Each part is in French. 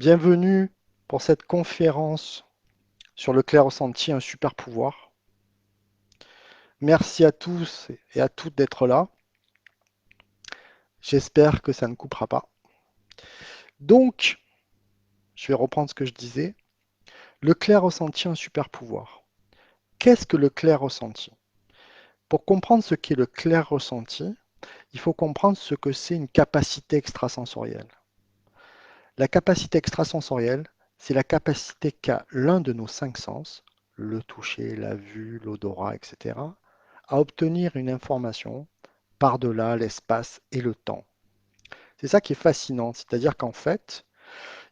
Bienvenue pour cette conférence sur le clair ressenti, un super pouvoir. Merci à tous et à toutes d'être là. J'espère que ça ne coupera pas. Donc, je vais reprendre ce que je disais. Le clair ressenti, un super pouvoir. Qu'est-ce que le clair ressenti? Pour comprendre ce qu'est le clair ressenti, il faut comprendre ce que c'est une capacité extrasensorielle. La capacité extrasensorielle, c'est la capacité qu'a l'un de nos cinq sens, le toucher, la vue, l'odorat, etc., à obtenir une information par-delà l'espace et le temps. C'est ça qui est fascinant, c'est-à-dire qu'en fait,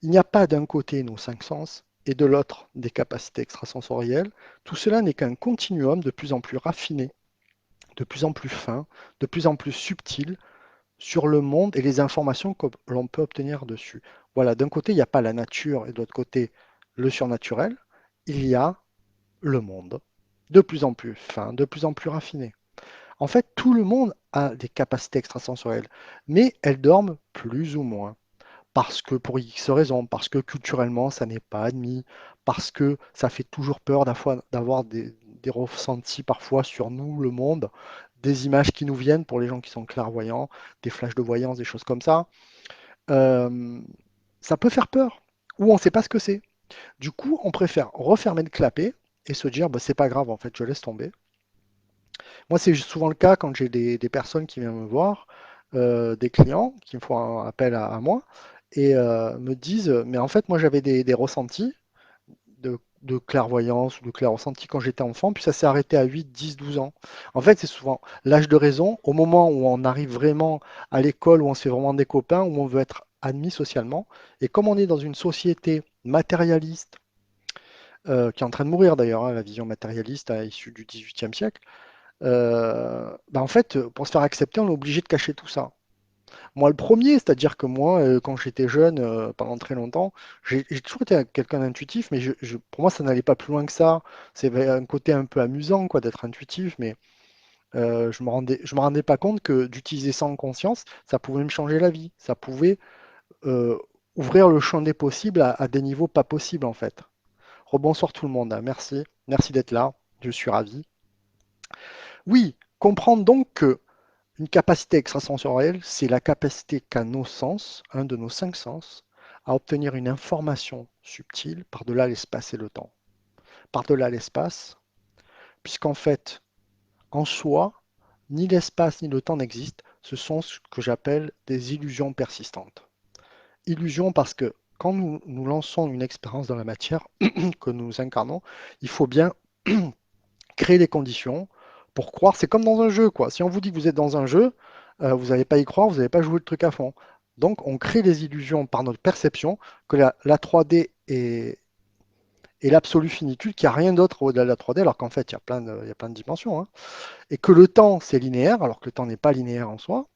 il n'y a pas d'un côté nos cinq sens et de l'autre des capacités extrasensorielles. Tout cela n'est qu'un continuum de plus en plus raffiné, de plus en plus fin, de plus en plus subtil sur le monde et les informations que l'on peut obtenir dessus. Voilà, d'un côté, il n'y a pas la nature et de l'autre côté, le surnaturel. Il y a le monde, de plus en plus fin, de plus en plus raffiné. En fait, tout le monde a des capacités extrasensorielles, mais elles dorment plus ou moins. Parce que pour X raisons, parce que culturellement, ça n'est pas admis, parce que ça fait toujours peur d'avoir des ressentis parfois sur nous, le monde, des images qui nous viennent pour les gens qui sont clairvoyants, des flashs de voyance, des choses comme ça. Euh, Ça peut faire peur, ou on ne sait pas ce que c'est. Du coup, on préfère refermer le clapet et se dire, bah, c'est pas grave, en fait, je laisse tomber. Moi, c'est souvent le cas quand j'ai des personnes qui viennent me voir, des clients qui me font un appel à moi et me disent, mais en fait, moi, j'avais des ressentis de clairvoyance ou de clair-ressenti quand j'étais enfant, puis ça s'est arrêté à 8, 10, 12 ans. En fait, c'est souvent l'âge de raison, au moment où on arrive vraiment à l'école, où on se fait vraiment des copains, où on veut être admis socialement. Et comme on est dans une société matérialiste, qui est en train de mourir d'ailleurs, hein, la vision matérialiste issue du XVIIIe siècle, bah en fait, pour se faire accepter, on est obligé de cacher tout ça. Moi, le premier, c'est-à-dire que moi, quand j'étais jeune, pendant très longtemps, j'ai toujours été quelqu'un d'intuitif, mais pour moi, ça n'allait pas plus loin que ça. C'est un côté un peu amusant, quoi, d'être intuitif, mais je me rendais pas compte que d'utiliser ça en conscience, ça pouvait me changer la vie. Ça pouvait euh, ouvrir le champ des possibles à des niveaux pas possibles, en fait. Rebonsoir tout le monde, hein. Merci. Merci d'être là. Je suis ravi. Oui, comprendre donc que une capacité extrasensorielle, c'est la capacité qu'a nos sens, un de nos cinq sens, à obtenir une information subtile par-delà l'espace et le temps. Par-delà l'espace, puisqu'en fait, en soi, ni l'espace ni le temps n'existent, ce sont ce que j'appelle des illusions persistantes. Illusions parce que quand nous lançons une expérience dans la matière que nous incarnons, il faut bien créer les conditions pour croire. C'est comme dans un jeu, quoi. Si on vous dit que vous êtes dans un jeu, vous n'allez pas y croire, vous n'allez pas jouer le truc à fond. Donc, on crée des illusions par notre perception que la 3D est l'absolue finitude, qu'il n'y a rien d'autre au-delà de la 3D, alors qu'en fait, il y a plein de dimensions, hein. Et que le temps, c'est linéaire, alors que le temps n'est pas linéaire en soi.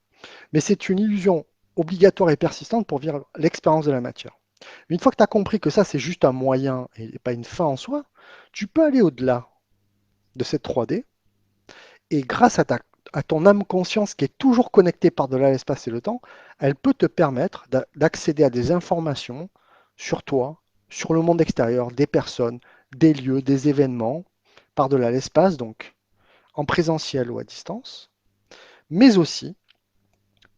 Mais c'est une illusion obligatoire et persistante pour vivre l'expérience de la matière. Une fois que tu as compris que ça, c'est juste un moyen et pas une fin en soi, tu peux aller au-delà de cette 3D. Et grâce à ton âme conscience qui est toujours connectée par-delà l'espace et le temps, elle peut te permettre d'accéder à des informations sur toi, sur le monde extérieur, des personnes, des lieux, des événements, par-delà l'espace, donc en présentiel ou à distance, mais aussi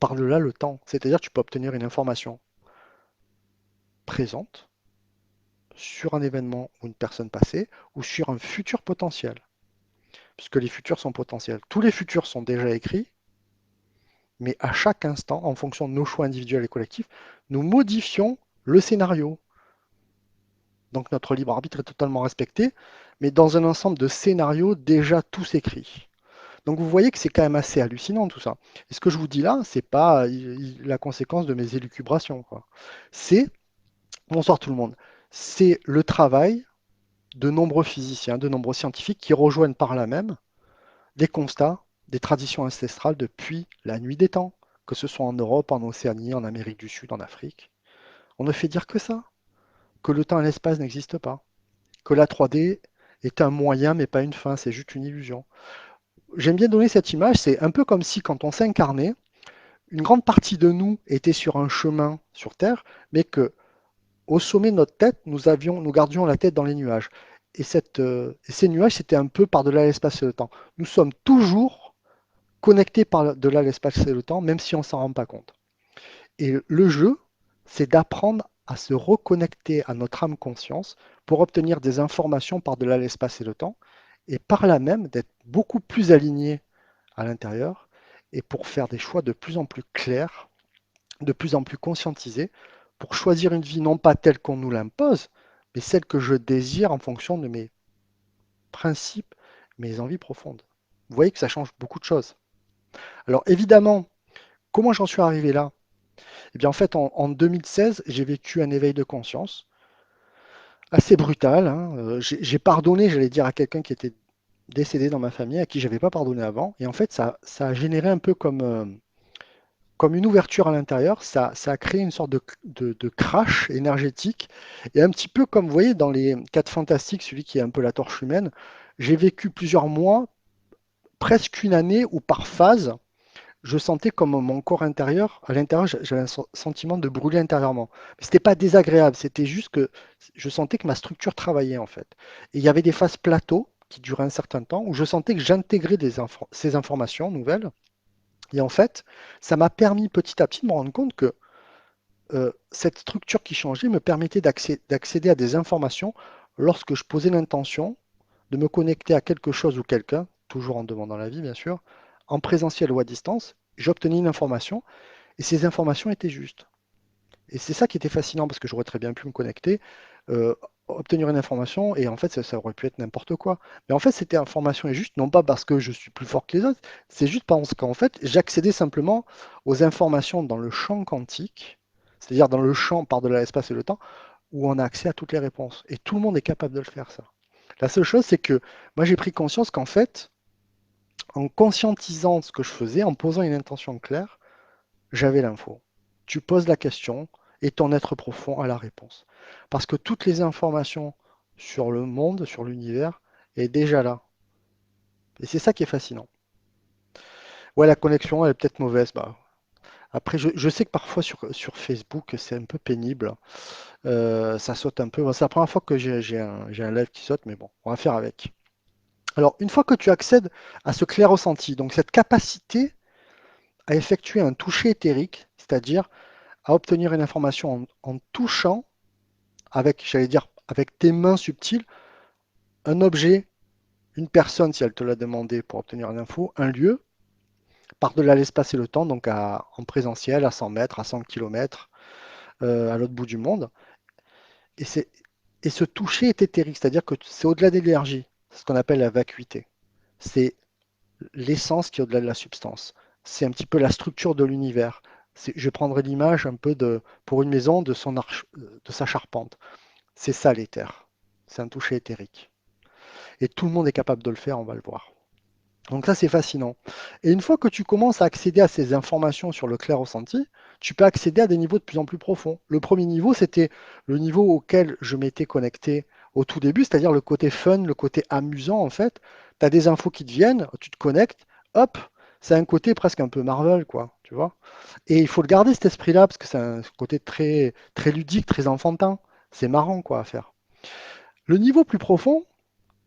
par-delà le temps. C'est-à-dire que tu peux obtenir une information présente sur un événement ou une personne passée ou sur un futur potentiel, puisque les futurs sont potentiels. Tous les futurs sont déjà écrits, mais à chaque instant, en fonction de nos choix individuels et collectifs, nous modifions le scénario. Donc notre libre arbitre est totalement respecté, mais dans un ensemble de scénarios déjà tous écrits. Donc vous voyez que c'est quand même assez hallucinant tout ça. Et ce que je vous dis là, c'est pas la conséquence de mes élucubrations, quoi. C'est, bonsoir tout le monde, c'est le travail de nombreux physiciens, de nombreux scientifiques qui rejoignent par là même des constats, des traditions ancestrales depuis la nuit des temps, que ce soit en Europe, en Océanie, en Amérique du Sud, en Afrique. On ne fait dire que ça, que le temps et l'espace n'existent pas, que la 3D est un moyen mais pas une fin, c'est juste une illusion. J'aime bien donner cette image, c'est un peu comme si quand on s'incarnait, une grande partie de nous était sur un chemin sur Terre, mais que au sommet de notre tête, nous gardions la tête dans les nuages. Et ces nuages, c'était un peu par-delà l'espace et le temps. Nous sommes toujours connectés par-delà l'espace et le temps, même si on ne s'en rend pas compte. Et le jeu, c'est d'apprendre à se reconnecter à notre âme conscience pour obtenir des informations par-delà l'espace et le temps, et par là même d'être beaucoup plus aligné à l'intérieur, et pour faire des choix de plus en plus clairs, de plus en plus conscientisés, pour choisir une vie non pas telle qu'on nous l'impose, mais celle que je désire en fonction de mes principes, mes envies profondes. Vous voyez que ça change beaucoup de choses. Alors évidemment, comment j'en suis arrivé là? Eh bien en fait, en 2016, j'ai vécu un éveil de conscience assez brutal, hein. J'ai pardonné, j'allais dire, à quelqu'un qui était décédé dans ma famille, à qui j'avais pas pardonné avant. Et en fait, ça a généré un peu comme une ouverture à l'intérieur. Ça a créé une sorte de crash énergétique. Et un petit peu comme, vous voyez, dans les 4 Fantastiques, celui qui est un peu la torche humaine, j'ai vécu plusieurs mois, presque une année, où par phase, je sentais comme mon corps intérieur, à l'intérieur, j'avais un sentiment de brûler intérieurement. Mais c'était pas désagréable, c'était juste que je sentais que ma structure travaillait en fait. Et il y avait des phases plateaux qui duraient un certain temps où je sentais que j'intégrais ces informations nouvelles. Et en fait, ça m'a permis petit à petit de me rendre compte que cette structure qui changeait me permettait d'accéder à des informations lorsque je posais l'intention de me connecter à quelque chose ou quelqu'un, toujours en demandant l'avis bien sûr, en présentiel ou à distance. J'obtenais une information et ces informations étaient justes. Et c'est ça qui était fascinant parce que j'aurais très bien pu me connecter, euh, obtenir une information et en fait ça aurait pu être n'importe quoi. Mais en fait, cette information est juste, non pas parce que je suis plus fort que les autres, c'est juste parce qu'en fait, j'accédais simplement aux informations dans le champ quantique, c'est-à-dire dans le champ par-delà l'espace et le temps, où on a accès à toutes les réponses. Et tout le monde est capable de le faire, ça. La seule chose, c'est que moi j'ai pris conscience qu'en fait, en conscientisant ce que je faisais, en posant une intention claire, j'avais l'info. Tu poses la question et ton être profond a la réponse. Parce que toutes les informations sur le monde, sur l'univers, est déjà là. Et c'est ça qui est fascinant. Ouais, la connexion, elle est peut-être mauvaise. Bah. Après, je sais que parfois sur Facebook, c'est un peu pénible. Ça saute un peu. Bon, c'est la première fois que j'ai un live qui saute, mais bon, on va faire avec. Alors, une fois que tu accèdes à ce clair ressenti, donc cette capacité à effectuer un toucher éthérique, c'est-à-dire à obtenir une information en touchant avec, j'allais dire, avec tes mains subtiles, un objet, une personne si elle te l'a demandé pour obtenir une info, un lieu, par-delà l'espace et le temps, donc en présentiel, à 100 mètres, à 100 km, à l'autre bout du monde. Et, et ce toucher est éthérique, c'est-à-dire que c'est au-delà de l'énergie, c'est ce qu'on appelle la vacuité. C'est l'essence qui est au-delà de la substance. C'est un petit peu la structure de l'univers. Je prendrai l'image un peu pour une maison de sa charpente. C'est ça l'éther. C'est un toucher éthérique. Et tout le monde est capable de le faire, on va le voir. Donc ça, c'est fascinant. Et une fois que tu commences à accéder à ces informations sur le clair ressenti, tu peux accéder à des niveaux de plus en plus profonds. Le premier niveau, c'était le niveau auquel je m'étais connecté au tout début, c'est-à-dire le côté fun, le côté amusant en fait. Tu as des infos qui te viennent, tu te connectes, hop, c'est un côté presque un peu Marvel, quoi, tu vois. Et il faut le garder cet esprit-là, parce que c'est un côté très, très ludique, très enfantin. C'est marrant, quoi, à faire. Le niveau plus profond,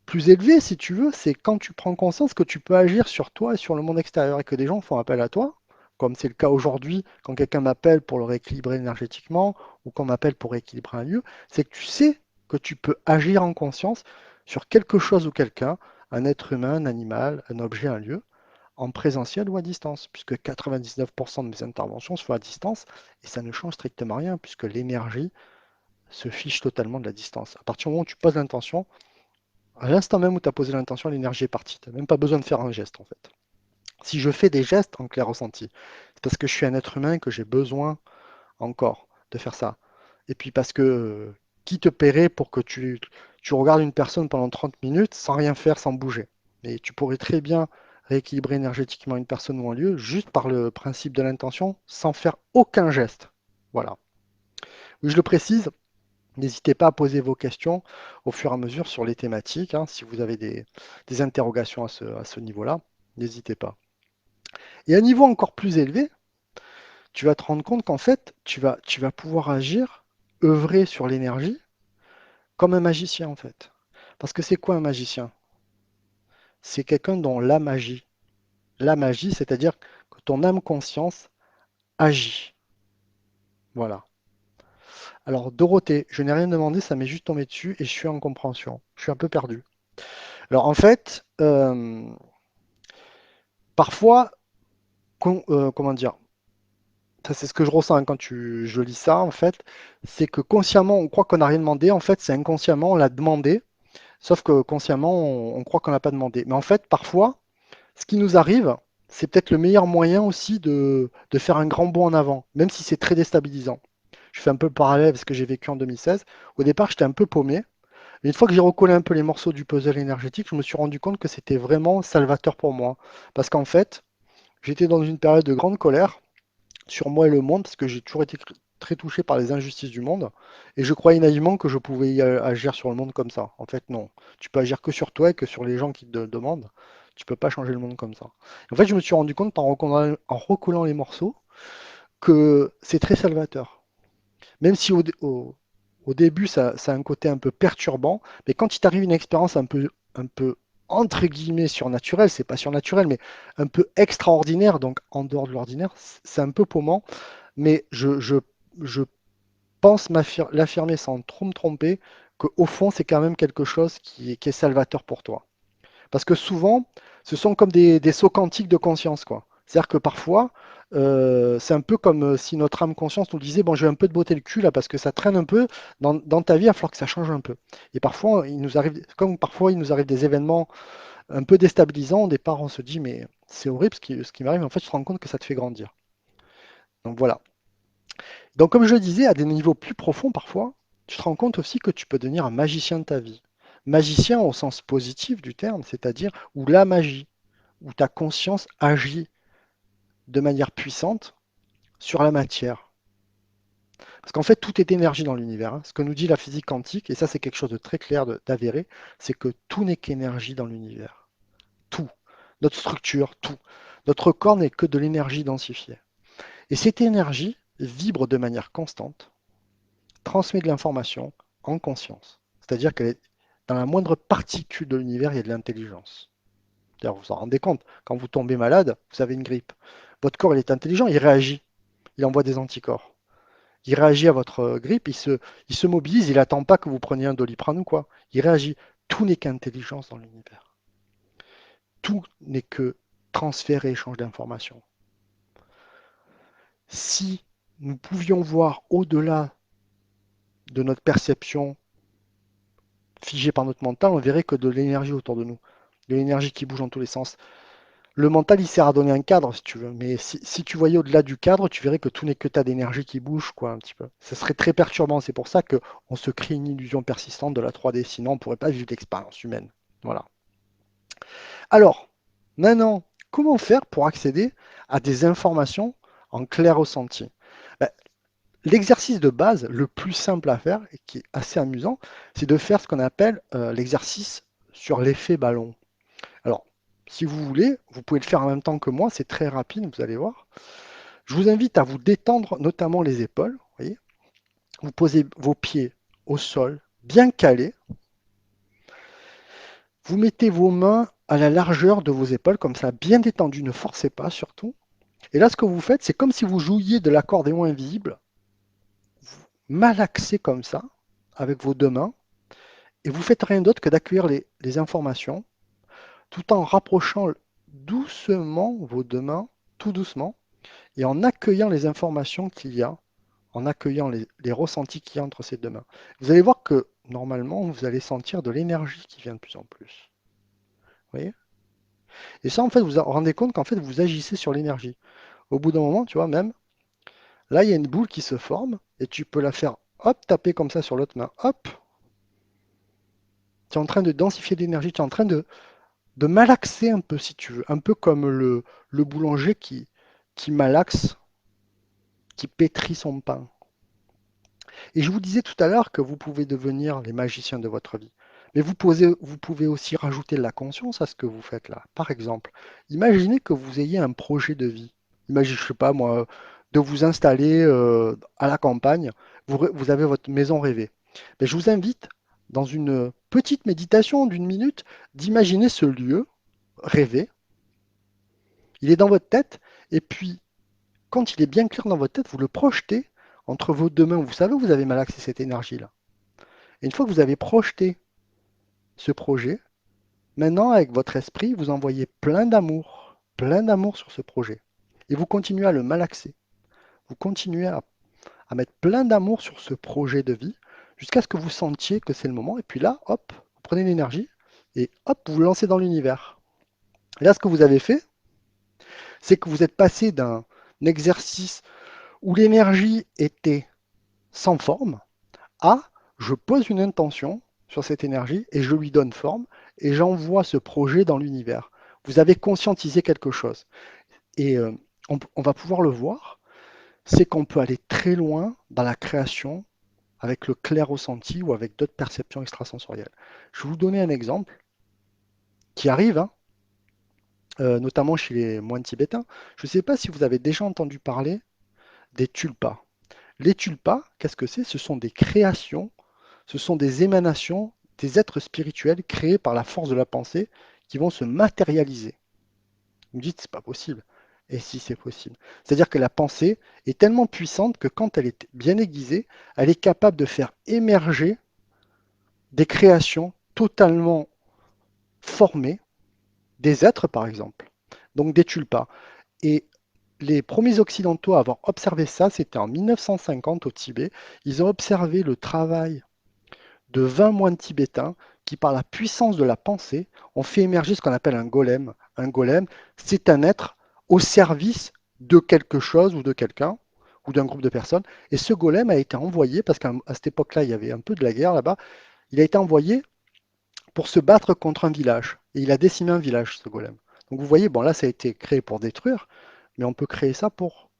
plus élevé, si tu veux, c'est quand tu prends conscience que tu peux agir sur toi et sur le monde extérieur et que des gens font appel à toi, comme c'est le cas aujourd'hui quand quelqu'un m'appelle pour le rééquilibrer énergétiquement ou qu'on m'appelle pour rééquilibrer un lieu, c'est que tu sais que tu peux agir en conscience sur quelque chose ou quelqu'un, un être humain, un animal, un objet, un lieu, en présentiel ou à distance, puisque 99% de mes interventions se font à distance et ça ne change strictement rien puisque l'énergie se fiche totalement de la distance. À partir du moment où tu poses l'intention, à l'instant même où tu as posé l'intention, l'énergie est partie. Tu n'as même pas besoin de faire un geste en fait. Si je fais des gestes en clair ressenti, c'est parce que je suis un être humain et que j'ai besoin encore de faire ça. Et puis parce que qui te paierait pour que tu regardes une personne pendant 30 minutes sans rien faire, sans bouger. Et tu pourrais très bien rééquilibrer énergétiquement une personne ou un lieu juste par le principe de l'intention sans faire aucun geste. Voilà. Oui, je le précise, n'hésitez pas à poser vos questions au fur et à mesure sur les thématiques, hein, si vous avez des interrogations à ce niveau-là, n'hésitez pas. Et à un niveau encore plus élevé, tu vas te rendre compte qu'en fait, tu vas pouvoir agir. œuvrer sur l'énergie comme un magicien en fait. Parce que c'est quoi un magicien? C'est quelqu'un dont la magie, c'est-à-dire que ton âme conscience agit. Voilà. Alors Dorothée, je n'ai rien demandé, ça m'est juste tombé dessus et je suis en compréhension. Je suis un peu perdu. Alors en fait, parfois, comment dire, ça c'est ce que je ressens hein, quand je lis ça en fait, c'est que consciemment on croit qu'on n'a rien demandé, en fait c'est inconsciemment on l'a demandé, sauf que consciemment on croit qu'on n'a pas demandé. Mais en fait parfois, ce qui nous arrive, c'est peut-être le meilleur moyen aussi de faire un grand bond en avant, même si c'est très déstabilisant. Je fais un peu le parallèle avec ce que j'ai vécu en 2016. Au départ, j'étais un peu paumé. Mais une fois que j'ai recollé un peu les morceaux du puzzle énergétique, je me suis rendu compte que c'était vraiment salvateur pour moi. Parce qu'en fait, j'étais dans une période de grande colère sur moi et le monde, parce que j'ai toujours été très touché par les injustices du monde. Et je croyais naïvement que je pouvais agir sur le monde comme ça. En fait, non. Tu peux agir que sur toi et que sur les gens qui te demandent. Tu peux pas changer le monde comme ça. En fait, je me suis rendu compte en recollant les morceaux que c'est très salvateur. Même si au début, ça a un côté un peu perturbant, mais quand il t'arrive une expérience un peu entre guillemets surnaturelle, c'est pas surnaturel, mais un peu extraordinaire, donc en dehors de l'ordinaire, c'est un peu paumant, mais je pense l'affirmer sans trop me tromper, qu'au fond, c'est quand même quelque chose qui est salvateur pour toi. Parce que souvent, ce sont comme des sauts quantiques de conscience, quoi. C'est-à-dire que parfois, c'est un peu comme si notre âme conscience nous disait, bon, j'ai un peu de botter le cul là parce que ça traîne un peu dans ta vie, il va falloir que ça change un peu. Et parfois, comme parfois il nous arrive des événements un peu déstabilisants, au départ on se dit, mais c'est horrible ce qui m'arrive, en fait, tu te rends compte que ça te fait grandir. Donc voilà. Donc comme je le disais, à des niveaux plus profonds parfois, tu te rends compte aussi que tu peux devenir un magicien de ta vie. Magicien au sens positif du terme, c'est-à-dire où la magie, où ta conscience agit de manière puissante sur la matière. Parce qu'en fait, tout est énergie dans l'univers, hein. Ce que nous dit la physique quantique, et ça c'est quelque chose de très clair d'avéré, c'est que tout n'est qu'énergie dans l'univers. Tout. Notre structure, tout. Notre corps n'est que de l'énergie densifiée. Et cette énergie vibre de manière constante, transmet de l'information en conscience. C'est-à-dire qu'elle est dans la moindre particule de l'univers, il y a de l'intelligence. D'ailleurs, vous vous en rendez compte, quand vous tombez malade, vous avez une grippe. Votre corps, il est intelligent, il réagit, il envoie des anticorps. Il réagit à votre grippe, il se mobilise, il n'attend pas que vous preniez un Doliprane ou quoi. Il réagit. Tout n'est qu'intelligence dans l'univers. Tout n'est que transfert et échange d'informations. Si nous pouvions voir au-delà de notre perception figée par notre mental, on verrait que de l'énergie autour de nous, de l'énergie qui bouge dans tous les sens. Le mental, il sert à donner un cadre, si tu veux. Mais si tu voyais au-delà du cadre, tu verrais que tout n'est que tas d'énergie qui bouge, quoi, un petit peu. Ça serait très perturbant. C'est pour ça qu'on se crée une illusion persistante de la 3D. Sinon, on ne pourrait pas vivre l'expérience humaine. Voilà. Alors, maintenant, comment faire pour accéder à des informations en clair ressenti? Ben, l'exercice de base, le plus simple à faire, et qui est assez amusant, c'est de faire ce qu'on appelle l'exercice sur l'effet ballon. Alors, si vous voulez, vous pouvez le faire en même temps que moi, c'est très rapide, vous allez voir. Je vous invite à vous détendre, notamment les épaules. Vous voyez, vous posez vos pieds au sol, bien calés. Vous mettez vos mains à la largeur de vos épaules, comme ça, bien détendues. Ne forcez pas, surtout. Et là, ce que vous faites, c'est comme si vous jouiez de l'accordéon invisible. Vous malaxez comme ça, avec vos deux mains, et vous faites rien d'autre que d'accueillir les informations, tout en rapprochant doucement vos deux mains, tout doucement, et en accueillant les informations qu'il y a, en accueillant les ressentis qu'il y a entre ces deux mains. Vous allez voir que normalement, vous allez sentir de l'énergie qui vient de plus en plus. Vous voyez? Et ça, en fait, vous vous rendez compte qu'en fait, vous agissez sur l'énergie. Au bout d'un moment, tu vois, même, là, il y a une boule qui se forme et tu peux la faire, hop, taper comme ça sur l'autre main, hop. Tu es en train de densifier l'énergie, tu es en train de malaxer un peu, si tu veux. Un peu comme le boulanger qui malaxe, qui pétrit son pain. Et je vous disais tout à l'heure que vous pouvez devenir les magiciens de votre vie. Mais vous pouvez aussi rajouter de la conscience à ce que vous faites là. Par exemple, imaginez que vous ayez un projet de vie. Imaginez, je sais pas moi, de vous installer à la campagne. vous avez votre maison rêvée. Mais je vous invite, dans une petite méditation d'une minute, d'imaginer ce lieu rêvé. Il est dans votre tête, et puis, quand il est bien clair dans votre tête, vous le projetez entre vos deux mains. Vous savez, vous avez malaxé cette énergie-là. Et une fois que vous avez projeté ce projet, maintenant, avec votre esprit, vous envoyez plein d'amour sur ce projet. Et vous continuez à le malaxer. Vous continuez à mettre plein d'amour sur ce projet de vie jusqu'à ce que vous sentiez que c'est le moment. Et puis là, hop, vous prenez l'énergie et hop, vous le lancez dans l'univers. Et là, ce que vous avez fait, c'est que vous êtes passé d'un exercice où l'énergie était sans forme à je pose une intention sur cette énergie et je lui donne forme et j'envoie ce projet dans l'univers. Vous avez conscientisé quelque chose. Et on va pouvoir le voir, c'est qu'on peut aller très loin dans la création avec le clair ressenti ou avec d'autres perceptions extrasensorielles. Je vais vous donner un exemple qui arrive, hein, notamment chez les moines tibétains. Je ne sais pas si vous avez déjà entendu parler des tulpas. Les tulpas, qu'est-ce que c'est? Ce sont des créations, ce sont des émanations des êtres spirituels créés par la force de la pensée qui vont se matérialiser. Vous me dites, c'est pas possible. Et si c'est possible. C'est-à-dire que la pensée est tellement puissante que quand elle est bien aiguisée, elle est capable de faire émerger des créations totalement formées, des êtres par exemple, donc des tulpas. Et les premiers occidentaux à avoir observé ça, c'était en 1950 au Tibet. Ils ont observé le travail de 20 moines tibétains qui, par la puissance de la pensée, ont fait émerger ce qu'on appelle un golem. Un golem, c'est un être au service de quelque chose ou de quelqu'un ou d'un groupe de personnes. Et ce golem a été envoyé, parce qu'à cette époque-là, il y avait un peu de la guerre là-bas, il a été envoyé pour se battre contre un village. Et il a décimé un village, ce golem. Donc vous voyez, bon là, ça a été créé pour détruire, mais on peut créer ça pour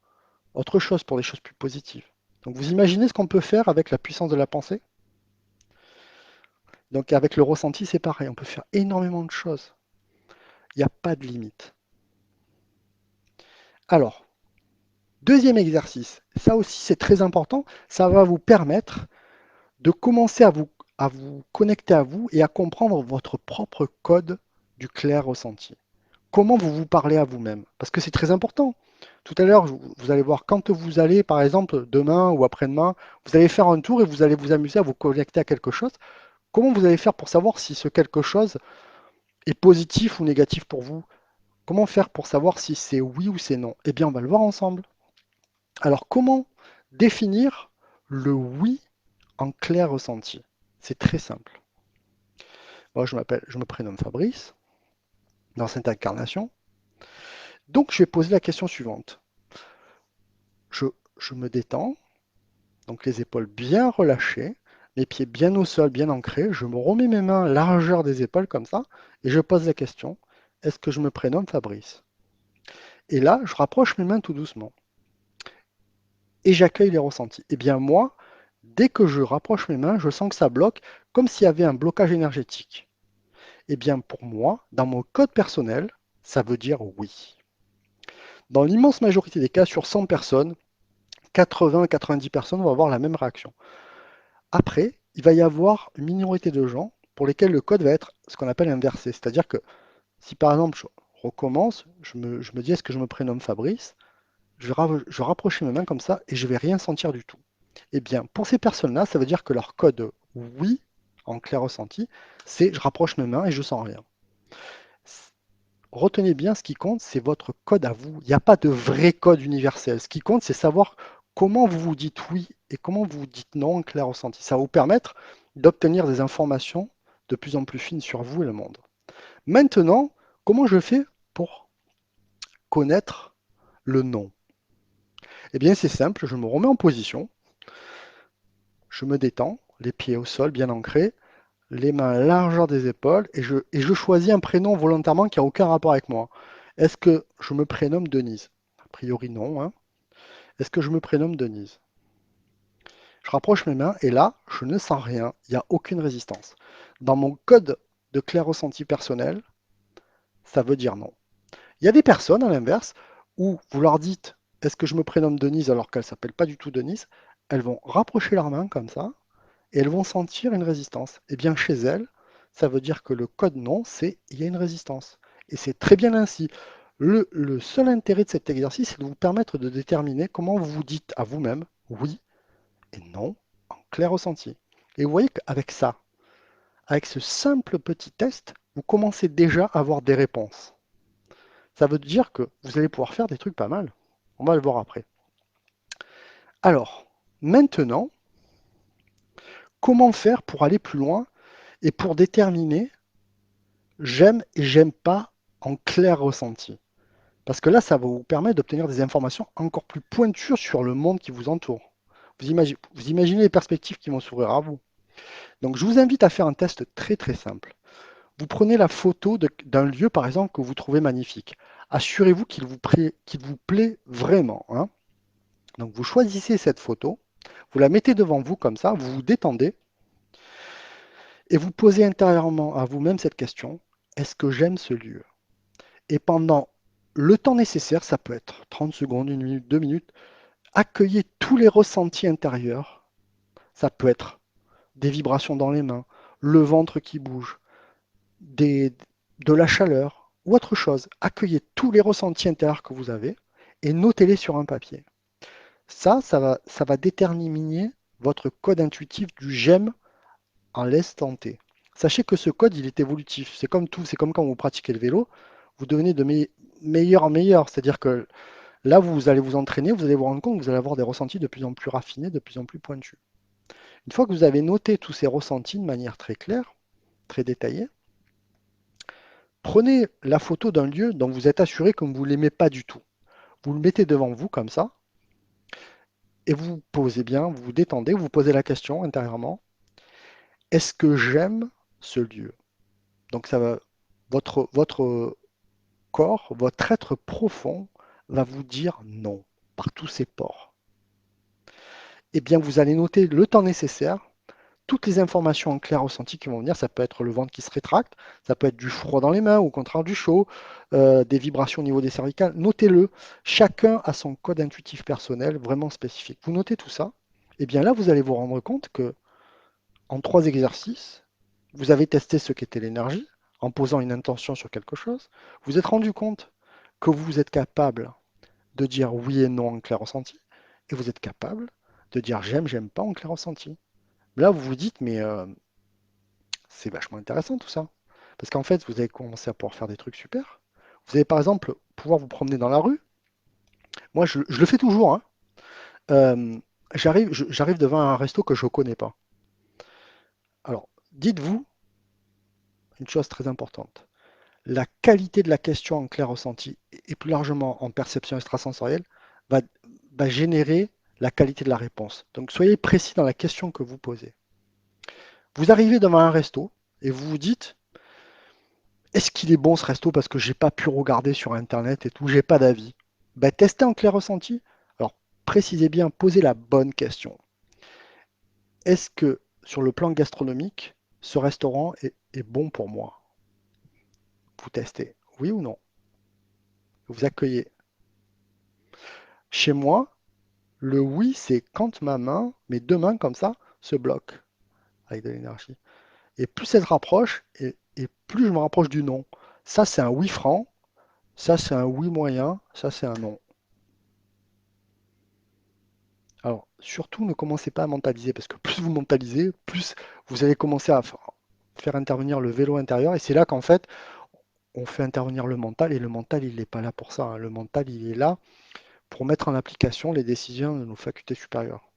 autre chose, pour des choses plus positives. Donc vous imaginez ce qu'on peut faire avec la puissance de la pensée? Donc avec le ressenti, c'est pareil, on peut faire énormément de choses. Il n'y a pas de limite. Alors, deuxième exercice, ça aussi c'est très important, ça va vous permettre de commencer à vous connecter à vous et à comprendre votre propre code du clair ressenti. Comment vous vous parlez à vous-même? Parce que c'est très important. Tout à l'heure, vous allez voir, quand vous allez, par exemple, demain ou après-demain, vous allez faire un tour et vous allez vous amuser à vous connecter à quelque chose. Comment vous allez faire pour savoir si ce quelque chose est positif ou négatif pour vous? Comment faire pour savoir si c'est oui ou c'est non? Eh bien, on va le voir ensemble. Alors, comment définir le oui en clair ressenti? C'est très simple. Moi, je me prénomme Fabrice, dans cette incarnation. Donc, je vais poser la question suivante. Je, je me détends, donc les épaules bien relâchées, les pieds bien au sol, bien ancrés. Je me remets mes mains largeur des épaules comme ça, et je pose la question, est-ce que je me prénomme Fabrice? Et là, je rapproche mes mains tout doucement. Et j'accueille les ressentis. Eh bien moi, dès que je rapproche mes mains, je sens que ça bloque, comme s'il y avait un blocage énergétique. Eh bien pour moi, dans mon code personnel, ça veut dire oui. Dans l'immense majorité des cas, sur 100 personnes, 80-90 personnes vont avoir la même réaction. Après, il va y avoir une minorité de gens pour lesquels le code va être ce qu'on appelle inversé. C'est-à-dire que si par exemple je recommence, je me dis est-ce que je me prénomme Fabrice, je vais rapprocher mes mains comme ça et je vais rien sentir du tout. Eh bien, pour ces personnes-là, ça veut dire que leur code oui, en clair ressenti, c'est je rapproche mes mains et je sens rien. Retenez bien, ce qui compte, c'est votre code à vous. Il n'y a pas de vrai code universel. Ce qui compte, c'est savoir comment vous vous dites oui et comment vous vous dites non en clair ressenti. Ça va vous permettre d'obtenir des informations de plus en plus fines sur vous et le monde. Maintenant, comment je fais pour connaître le non? Eh bien, c'est simple, je me remets en position, je me détends, les pieds au sol bien ancrés, les mains à la largeur des épaules, et je choisis un prénom volontairement qui n'a aucun rapport avec moi. Est-ce que je me prénomme Denise? A priori non, hein. Est-ce que je me prénomme Denise? Je rapproche mes mains et là, je ne sens rien, il n'y a aucune résistance. Dans mon code de clair ressenti personnel, ça veut dire non. Il y a des personnes, à l'inverse, où vous leur dites est-ce que je me prénomme Denise alors qu'elle ne s'appelle pas du tout Denise? elles vont rapprocher leurs mains comme ça, et elles vont sentir une résistance. Et bien chez elles, ça veut dire que le code non, c'est il y a une résistance. Et c'est très bien ainsi. Le seul intérêt de cet exercice, c'est de vous permettre de déterminer comment vous vous dites à vous-même oui et non en clair ressenti. Et vous voyez qu'avec ça, avec ce simple petit test, vous commencez déjà à avoir des réponses. Ça veut dire que vous allez pouvoir faire des trucs pas mal. On va le voir après. Alors, maintenant, comment faire pour aller plus loin et pour déterminer j'aime et j'aime pas en clair ressenti? Parce que là, ça va vous permettre d'obtenir des informations encore plus pointues sur le monde qui vous entoure. Vous imaginez les perspectives qui vont s'ouvrir à vous. Donc, je vous invite à faire un test très très simple. Vous prenez la photo d'un lieu, par exemple, que vous trouvez magnifique. Assurez-vous qu'il vous plaît vraiment, hein. Donc, vous choisissez cette photo, vous la mettez devant vous comme ça, vous vous détendez et vous posez intérieurement à vous-même cette question, est-ce que j'aime ce lieu? Et pendant le temps nécessaire, ça peut être 30 secondes, 1 minute, 2 minutes, accueillez tous les ressentis intérieurs. Ça peut être des vibrations dans les mains, le ventre qui bouge, des, de la chaleur ou autre chose. Accueillez tous les ressentis intérieurs que vous avez et notez-les sur un papier. Ça va déterminer votre code intuitif du j'aime en l'instant T. Sachez que ce code, il est évolutif. C'est comme tout, c'est comme quand vous pratiquez le vélo, vous devenez de meilleur en meilleur. C'est-à-dire que là, vous allez vous entraîner, vous allez vous rendre compte que vous allez avoir des ressentis de plus en plus raffinés, de plus en plus pointus. Une fois que vous avez noté tous ces ressentis de manière très claire, très détaillée, prenez la photo d'un lieu dont vous êtes assuré que vous ne l'aimez pas du tout. Vous le mettez devant vous comme ça, et vous vous posez bien, vous vous détendez, vous vous posez la question intérieurement, est-ce que j'aime ce lieu? Donc ça va, votre corps, votre être profond va vous dire non par tous ses pores. Eh bien, vous allez noter le temps nécessaire, toutes les informations en clair ressenti qui vont venir. Ça peut être le ventre qui se rétracte, ça peut être du froid dans les mains, ou au contraire du chaud, des vibrations au niveau des cervicales. Notez-le. Chacun a son code intuitif personnel vraiment spécifique. Vous notez tout ça. Et bien là, vous allez vous rendre compte que en 3 exercices, vous avez testé ce qu'était l'énergie en posant une intention sur quelque chose. Vous êtes rendu compte que vous êtes capable de dire oui et non en clair ressenti, et vous êtes capable de dire j'aime, j'aime pas en clair ressenti. Là, vous vous dites, mais c'est vachement intéressant tout ça. Parce qu'en fait, vous allez commencer à pouvoir faire des trucs super. Vous allez par exemple pouvoir vous promener dans la rue. Moi, je le fais toujours, hein. Euh, j'arrive devant un resto que je ne connais pas. Alors, dites-vous une chose très importante. La qualité de la question en clair ressenti et plus largement en perception extrasensorielle va, va générer la qualité de la réponse. Donc, soyez précis dans la question que vous posez. Vous arrivez devant un resto et vous vous dites, est-ce qu'il est bon ce resto parce que j'ai pas pu regarder sur internet et tout, j'ai pas d'avis. Ben, testez en clair ressenti. Alors précisez bien, posez la bonne question. Est-ce que sur le plan gastronomique, ce restaurant est bon pour moi? Vous testez, oui ou non? Vous accueillez. Chez moi, le oui, c'est quand ma main, mes deux mains comme ça, se bloquent avec de l'énergie. Et plus elles se rapprochent, et plus je me rapproche du non. Ça, c'est un oui franc. Ça, c'est un oui moyen. Ça, c'est un non. Alors, surtout, ne commencez pas à mentaliser, parce que plus vous mentalisez, plus vous allez commencer à faire intervenir le vélo intérieur. Et c'est là qu'en fait, on fait intervenir le mental, et le mental, il n'est pas là pour ça, hein. Le mental, il est là pour mettre en application les décisions de nos facultés supérieures.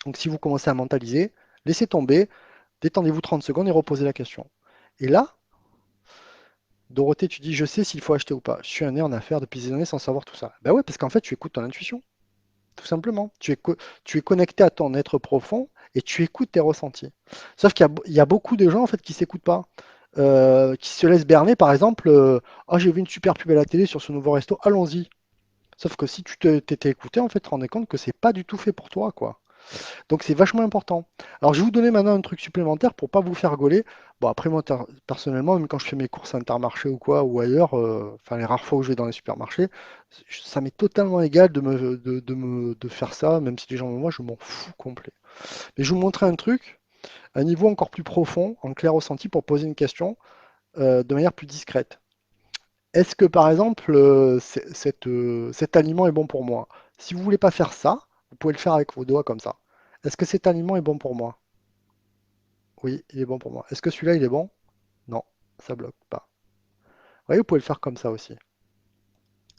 Donc, si vous commencez à mentaliser, laissez tomber, détendez-vous 30 secondes et reposez la question. Et là, Dorothée, tu dis, je sais s'il faut acheter ou pas. Je suis un nez en affaires depuis des années sans savoir tout ça. Ben ouais, parce qu'en fait, tu écoutes ton intuition. Tout simplement. Tu es connecté à ton être profond et tu écoutes tes ressentis. Sauf qu'il y a beaucoup de gens en fait qui ne s'écoutent pas, qui se laissent berner. Par exemple, ah, j'ai vu une super pub à la télé sur ce nouveau resto, allons-y. Sauf que si tu t'étais écouté, en fait, tu te rendais compte que c'est pas du tout fait pour toi, quoi. Donc c'est vachement important. Alors je vais vous donner maintenant un truc supplémentaire pour pas vous faire gauler. Bon après moi personnellement, même quand je fais mes courses à Intermarché ou quoi ou ailleurs, enfin les rares fois où je vais dans les supermarchés, ça m'est totalement égal de faire ça, même si les gens me voient, je m'en fous complet. Mais je vais vous montrer un truc, un niveau encore plus profond, en clair ressenti, pour poser une question de manière plus discrète. Est-ce que par exemple cet aliment est bon pour moi? Si vous voulez pas faire ça, vous pouvez le faire avec vos doigts comme ça. Est-ce que cet aliment est bon pour moi? Oui, il est bon pour moi. Est-ce que celui-là, il est bon? Non, ça bloque pas. Vous voyez, vous pouvez le faire comme ça aussi.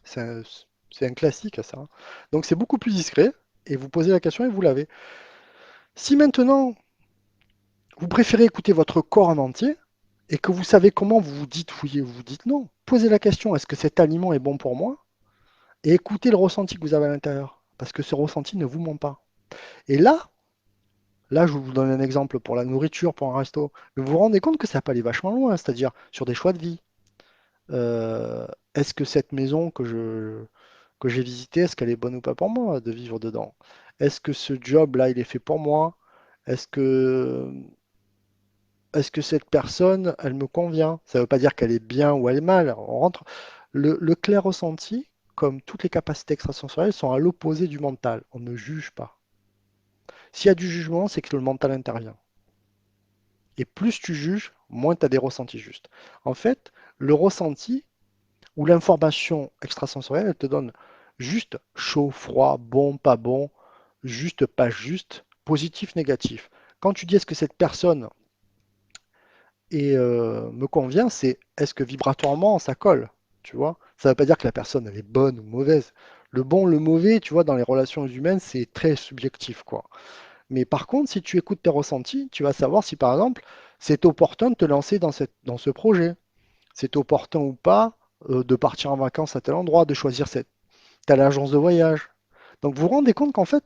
C'est un, c'est un classique, ça, hein. Donc c'est beaucoup plus discret, et vous posez la question et vous l'avez. Si maintenant, vous préférez écouter votre corps en entier, et que vous savez comment vous vous dites oui et vous vous dites non, posez la question, est-ce que cet aliment est bon pour moi? Et écoutez le ressenti que vous avez à l'intérieur. Parce que ce ressenti ne vous ment pas. Et là, je vous donne un exemple pour la nourriture, pour un resto. Mais vous vous rendez compte que ça peut aller vachement loin, c'est-à-dire sur des choix de vie. Euh, est-ce que cette maison que j'ai visitée, est-ce qu'elle est bonne ou pas pour moi de vivre dedans? Est-ce que ce job-là, il est fait pour moi? Est-ce que, est-ce que cette personne, elle me convient? Ça ne veut pas dire qu'elle est bien ou elle est mal. On rentre. Le clair ressenti, comme toutes les capacités extrasensorielles, sont à l'opposé du mental. On ne juge pas. S'il y a du jugement, c'est que le mental intervient. Et plus tu juges, moins tu as des ressentis justes. En fait, le ressenti, où l'information extrasensorielle, elle te donne juste chaud, froid, bon, pas bon, juste, pas juste, positif, négatif. Quand tu dis est-ce que cette personne me convient, c'est est-ce que vibratoirement ça colle, tu vois? Ça ne veut pas dire que la personne elle est bonne ou mauvaise. Le bon, le mauvais, tu vois, dans les relations humaines, c'est très subjectif, quoi. Mais par contre, si tu écoutes tes ressentis, tu vas savoir si par exemple c'est opportun de te lancer dans ce projet. C'est opportun ou pas de partir en vacances à tel endroit, de choisir telle agence de voyage. Donc vous vous rendez compte qu'en fait,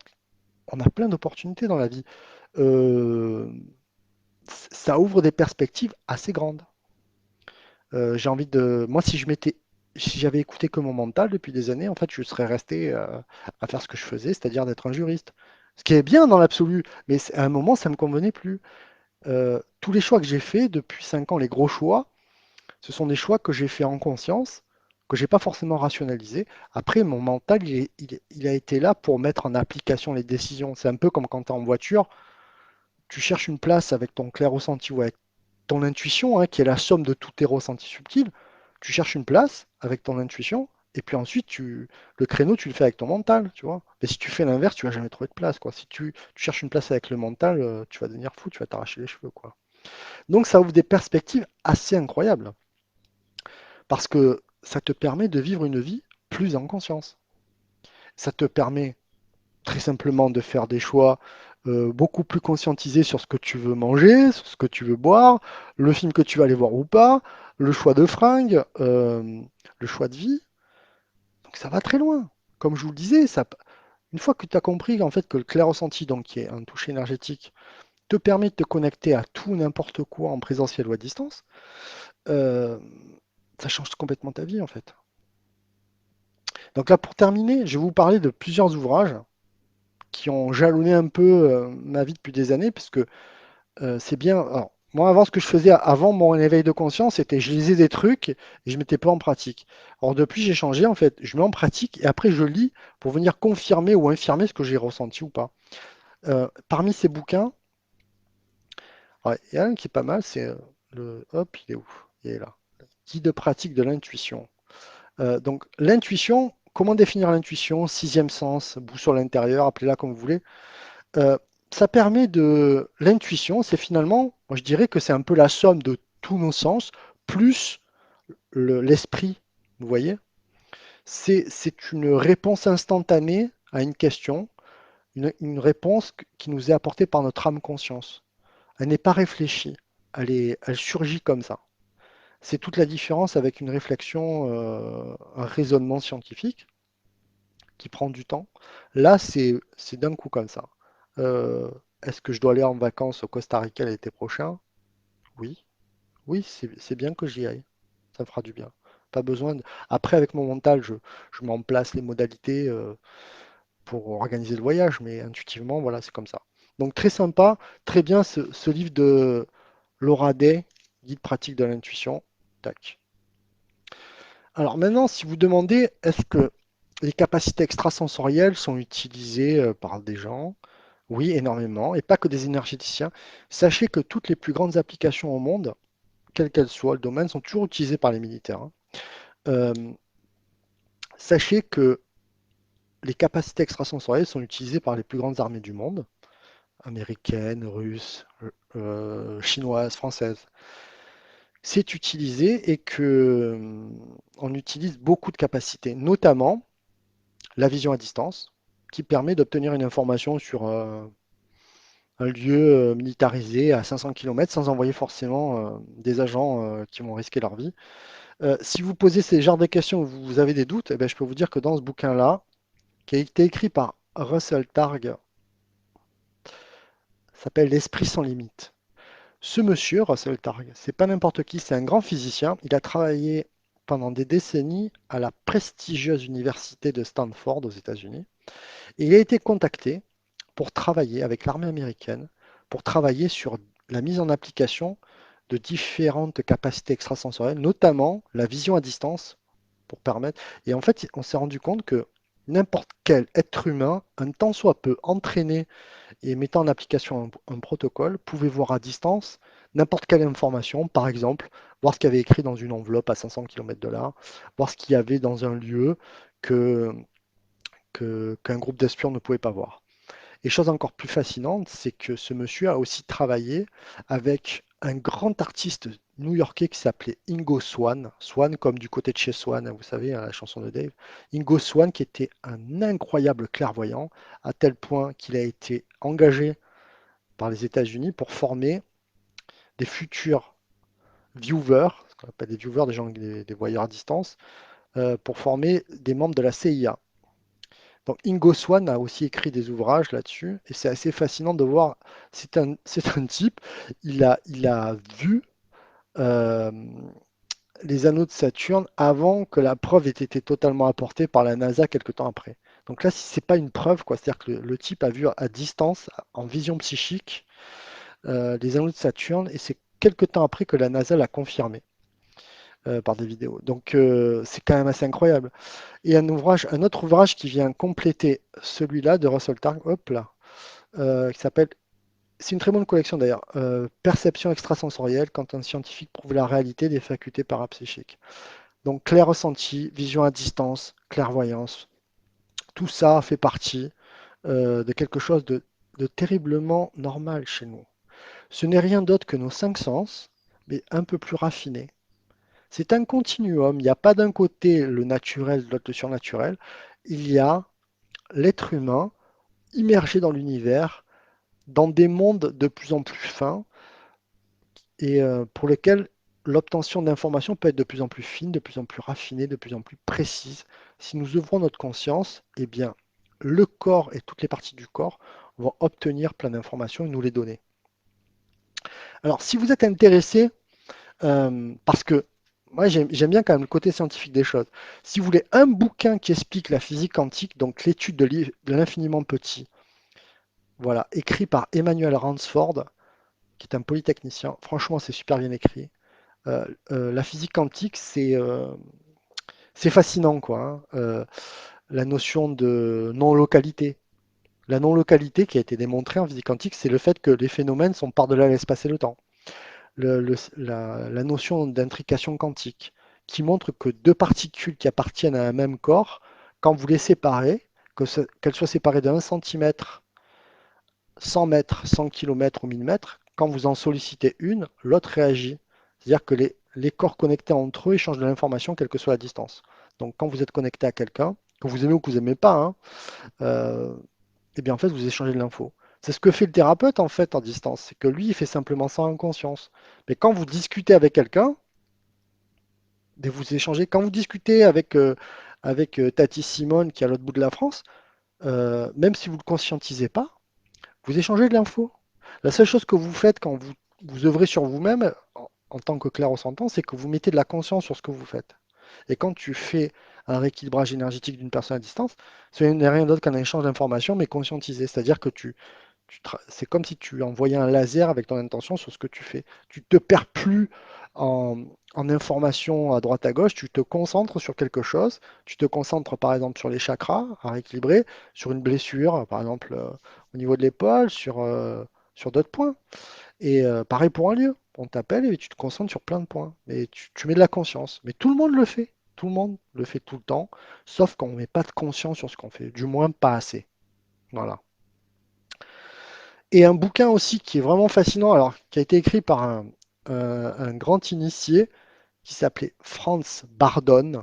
on a plein d'opportunités dans la vie. Euh, Ça ouvre des perspectives assez grandes. J'ai envie de. Moi, si j'avais écouté que mon mental depuis des années, en fait, je serais resté à faire ce que je faisais, c'est-à-dire d'être un juriste. Ce qui est bien dans l'absolu, mais à un moment, ça ne me convenait plus. Tous les choix que j'ai faits depuis 5 ans, les gros choix, ce sont des choix que j'ai faits en conscience, que j'ai pas forcément rationalisé. Après, mon mental, il a été là pour mettre en application les décisions. C'est un peu comme quand tu es en voiture, tu cherches une place avec ton clair ressenti ou avec ton intuition, hein, qui est la somme de tous tes ressentis subtils. Tu cherches une place avec ton intuition, et puis ensuite, le créneau, tu le fais avec ton mental, tu vois. Mais si tu fais l'inverse, tu vas jamais trouver de place, quoi. Si tu cherches une place avec le mental, tu vas devenir fou, tu vas t'arracher les cheveux, quoi. Donc ça ouvre des perspectives assez incroyables, parce que ça te permet de vivre une vie plus en conscience. Ça te permet très simplement de faire des choix beaucoup plus conscientisés sur ce que tu veux manger, sur ce que tu veux boire, le film que tu vas aller voir ou pas, le choix de fringues, le choix de vie. Donc ça va très loin. Comme je vous le disais, une fois que tu as compris en fait que le clair ressenti, donc qui est un toucher énergétique, te permet de te connecter à tout n'importe quoi en présentiel ou à distance, euh, ça change complètement ta vie en fait. Donc là, pour terminer, je vais vous parler de plusieurs ouvrages qui ont jalonné un peu ma vie depuis des années, parce que c'est bien. Alors, moi, avant, ce que je faisais avant mon éveil de conscience, c'était je lisais des trucs et je ne mettais pas en pratique. Alors, depuis, j'ai changé, en fait. Je mets en pratique et après, je lis pour venir confirmer ou infirmer ce que j'ai ressenti ou pas. Parmi ces bouquins, ouais, il y a un qui est pas mal, c'est Hop, il est où? Il est là. Guide pratique de l'intuition. Donc, l'intuition, comment définir l'intuition? Sixième sens, boussole intérieure, appelez-la comme vous voulez. Euh, Ça permet de. L'intuition, c'est finalement, moi je dirais que c'est un peu la somme de tous nos sens, plus l'esprit. Vous voyez? C'est une réponse instantanée à une question, une réponse qui nous est apportée par notre âme conscience. Elle n'est pas réfléchie, elle surgit comme ça. C'est toute la différence avec une réflexion, un raisonnement scientifique qui prend du temps. Là, c'est d'un coup comme ça. Euh, Est-ce que je dois aller en vacances au Costa Rica l'été prochain? Oui, oui, c'est bien que j'y aille. Ça me fera du bien. Pas besoin de... Après, avec mon mental, je mets en place les modalités. pour organiser le voyage, mais intuitivement, voilà, c'est comme ça. Donc très sympa, très bien ce livre de Laura Day, Guide pratique de l'intuition. Tac. Alors maintenant, si vous demandez, est-ce que les capacités extrasensorielles sont utilisées par des gens? Oui, énormément, et pas que des énergéticiens. Sachez que toutes les plus grandes applications au monde, quel qu'elles soient, le domaine, sont toujours utilisées par les militaires, hein. Euh, Sachez que les capacités extrasensorielles sont utilisées par les plus grandes armées du monde, américaines, russes, chinoises, françaises. C'est utilisé et que on utilise beaucoup de capacités, notamment la vision à distance, qui permet d'obtenir une information sur un lieu militarisé à 500 km sans envoyer forcément des agents qui vont risquer leur vie. Si vous posez ces genres de questions ou vous avez des doutes, eh ben, je peux vous dire que dans ce bouquin-là, qui a été écrit par Russell Targ, s'appelle L'Esprit sans limite. Ce monsieur, Russell Targ, c'est pas n'importe qui, c'est un grand physicien. Il a travaillé pendant des décennies à la prestigieuse université de Stanford aux États-Unis. Et il a été contacté pour travailler avec l'armée américaine, pour travailler sur la mise en application de différentes capacités extrasensorielles, notamment la vision à distance, pour permettre. Et en fait, on s'est rendu compte que n'importe quel être humain, un tant soit peu entraîné et mettant en application un protocole, pouvait voir à distance n'importe quelle information, par exemple, voir ce qu'il y avait écrit dans une enveloppe à 500 km de là, voir ce qu'il y avait dans un lieu que, qu'un groupe d'espions ne pouvait pas voir. Et chose encore plus fascinante, c'est que ce monsieur a aussi travaillé avec un grand artiste new-yorkais qui s'appelait Ingo Swann, Swann comme du côté de chez Swann, vous savez, la chanson de Dave. Ingo Swann qui était un incroyable clairvoyant, à tel point qu'il a été engagé par les États-Unis pour former des futurs viewers, ce qu'on appelle des viewers, des gens, des voyeurs à distance, pour former des membres de la CIA. Donc Ingo Swann a aussi écrit des ouvrages là-dessus, et c'est assez fascinant de voir, c'est un type, il a vu euh, les anneaux de Saturne avant que la preuve ait été totalement apportée par la NASA quelque temps après. Donc là, si c'est pas une preuve, quoi, c'est-à-dire que le type a vu à distance, en vision psychique, les anneaux de Saturne, et c'est quelque temps après que la NASA l'a confirmé par des vidéos. Donc c'est quand même assez incroyable. Et un autre ouvrage qui vient compléter celui-là de Russell Targ, hop là, qui s'appelle, c'est une très bonne collection d'ailleurs, Perception extrasensorielle, quand un scientifique prouve la réalité des facultés parapsychiques. Donc clair ressenti, vision à distance, clairvoyance, tout ça fait partie de quelque chose de terriblement normal chez nous. Ce n'est rien d'autre que nos cinq sens, mais un peu plus raffinés. C'est un continuum, il n'y a pas d'un côté le naturel, de l'autre le surnaturel, il y a l'être humain immergé dans l'univers, dans des mondes de plus en plus fins et pour lesquels l'obtention d'informations peut être de plus en plus fine, de plus en plus raffinée, de plus en plus précise. Si nous ouvrons notre conscience, eh bien, le corps et toutes les parties du corps vont obtenir plein d'informations et nous les donner. Alors, si vous êtes intéressé, parce que moi j'aime bien quand même le côté scientifique des choses, si vous voulez un bouquin qui explique la physique quantique, donc l'étude de l'infiniment petit, voilà, écrit par Emmanuel Ransford, qui est un polytechnicien. Franchement, c'est super bien écrit. La physique quantique, c'est fascinant, quoi, hein. La notion de non-localité. La non-localité qui a été démontrée en physique quantique, c'est le fait que les phénomènes sont par-delà l'espace et le temps. La notion d'intrication quantique, qui montre que deux particules qui appartiennent à un même corps, quand vous les séparez, qu'elles soient séparées de 1 centimètre, 100 mètres, 100 km ou 1000 mètres, quand vous en sollicitez une, l'autre réagit. C'est-à-dire que les corps connectés entre eux échangent de l'information quelle que soit la distance. Donc quand vous êtes connecté à quelqu'un, que vous aimez ou que vous n'aimez pas, hein, eh bien en fait vous échangez de l'info. C'est ce que fait le thérapeute en fait en distance, c'est que lui il fait simplement ça en conscience. Mais quand vous discutez avec quelqu'un, vous échangez, quand vous discutez avec Tati Simone qui est à l'autre bout de la France, même si vous ne le conscientisez pas, vous échangez de l'info. La seule chose que vous faites quand vous œuvrez sur vous-même en tant que clair-ressentant, c'est que vous mettez de la conscience sur ce que vous faites. Et quand tu fais un rééquilibrage énergétique d'une personne à distance, ce n'est rien d'autre qu'un échange d'informations, mais conscientisé. C'est-à-dire que c'est comme si tu envoyais un laser avec ton intention sur ce que tu fais. Tu te perds plus en, en informations à droite à gauche, tu te concentres sur quelque chose. Tu te concentres par exemple sur les chakras à rééquilibrer, sur une blessure, par exemple au niveau de l'épaule, sur d'autres points. Et pareil pour un lieu. On t'appelle et tu te concentres sur plein de points. Et tu mets de la conscience. Mais tout le monde le fait. Tout le monde le fait tout le temps, sauf qu'on ne met pas de conscience sur ce qu'on fait. Du moins, pas assez. Voilà. Et un bouquin aussi qui est vraiment fascinant, alors qui a été écrit par un grand initié qui s'appelait Franz Bardon.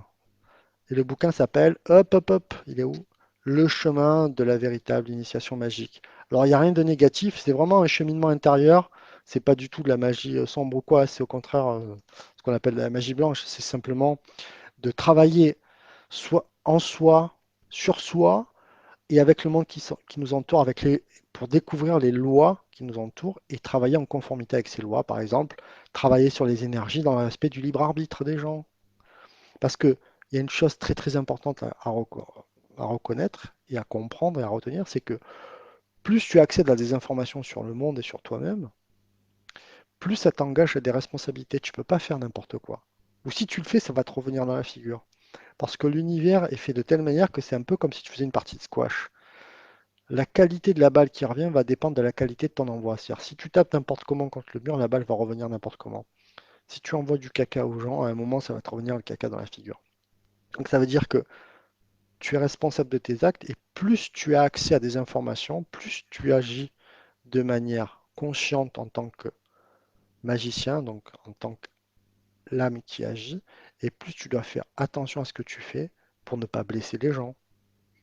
Et le bouquin s'appelle Hop, hop, hop, il est où? Le chemin de la véritable initiation magique. Alors il n'y a rien de négatif, c'est vraiment un cheminement intérieur. C'est pas du tout de la magie sombre ou quoi, c'est au contraire ce qu'on appelle de la magie blanche. C'est simplement de travailler soit en soi, sur soi, et avec le monde qui nous entoure, pour découvrir les lois qui nous entourent et travailler en conformité avec ces lois. Par exemple, travailler sur les énergies dans l'aspect du libre arbitre des gens. Parce qu'il y a une chose très très importante à reconnaître et à comprendre et à retenir, c'est que plus tu accèdes à des informations sur le monde et sur toi-même, plus ça t'engage à des responsabilités. Tu ne peux pas faire n'importe quoi. Ou si tu le fais, ça va te revenir dans la figure. Parce que l'univers est fait de telle manière que c'est un peu comme si tu faisais une partie de squash. La qualité de la balle qui revient va dépendre de la qualité de ton envoi. C'est-à-dire, si tu tapes n'importe comment contre le mur, la balle va revenir n'importe comment. Si tu envoies du caca aux gens, à un moment, ça va te revenir le caca dans la figure. Donc ça veut dire que tu es responsable de tes actes et plus tu as accès à des informations, plus tu agis de manière consciente en tant que magicien, donc en tant que l'âme qui agit, et plus tu dois faire attention à ce que tu fais pour ne pas blesser les gens.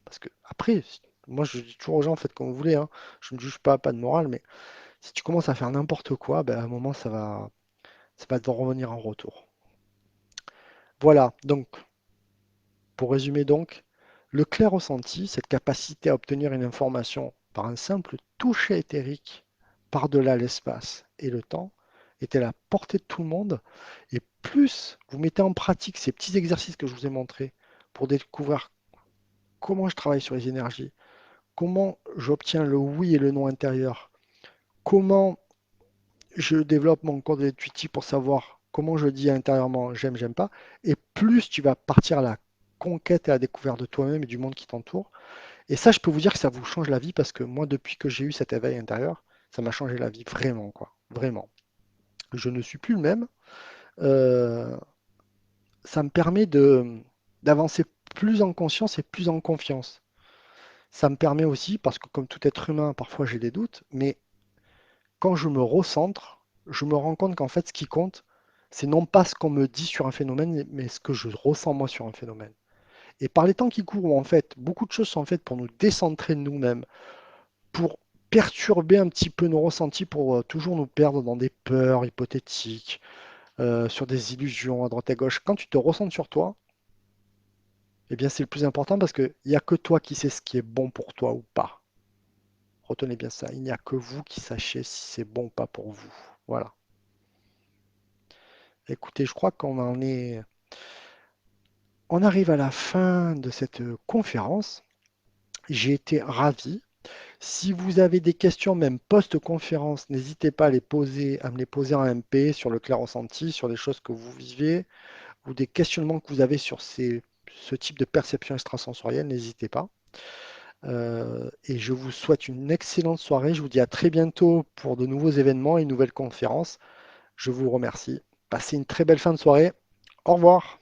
Parce que après, moi je dis toujours aux gens, faites comme vous voulez, hein. Je ne juge pas, pas de morale, mais si tu commences à faire n'importe quoi, ben, à un moment, ça va te revenir en retour. Voilà, donc, pour résumer donc, le clair ressenti, cette capacité à obtenir une information par un simple toucher éthérique par-delà l'espace et le temps, est à la portée de tout le monde. Et plus vous mettez en pratique ces petits exercices que je vous ai montrés pour découvrir comment je travaille sur les énergies, comment j'obtiens le oui et le non intérieur, comment je développe mon code intuitif pour savoir comment je dis intérieurement j'aime, j'aime pas, et plus tu vas partir à la conquête et à la découverte de toi-même et du monde qui t'entoure. Et ça, je peux vous dire que ça vous change la vie parce que moi, depuis que j'ai eu cet éveil intérieur, ça m'a changé la vie vraiment, quoi. Vraiment. Je ne suis plus le même. Euh, Ça me permet d'avancer plus en conscience et plus en confiance. Ça me permet aussi, parce que comme tout être humain, parfois j'ai des doutes, mais quand je me recentre, je me rends compte qu'en fait, ce qui compte, c'est non pas ce qu'on me dit sur un phénomène, mais ce que je ressens moi sur un phénomène. Et par les temps qui courent, en fait, beaucoup de choses sont faites pour nous décentrer de nous-mêmes, pour perturber un petit peu nos ressentis, pour toujours nous perdre dans des peurs hypothétiques, sur des illusions à droite à gauche. Quand tu te ressens sur toi, eh bien c'est le plus important parce qu'il n'y a que toi qui sais ce qui est bon pour toi ou pas. Retenez bien ça, il n'y a que vous qui sachez si c'est bon ou pas pour vous. Voilà. Écoutez, je crois on arrive à la fin de cette conférence. J'ai été ravi. Si vous avez des questions, même post-conférence, n'hésitez pas à me les poser en MP sur le clair ressenti, sur des choses que vous vivez ou des questionnements que vous avez sur ce type de perception extrasensorielle, n'hésitez pas. Et je vous souhaite une excellente soirée. Je vous dis à très bientôt pour de nouveaux événements et une nouvelle conférence. Je vous remercie. Passez une très belle fin de soirée. Au revoir.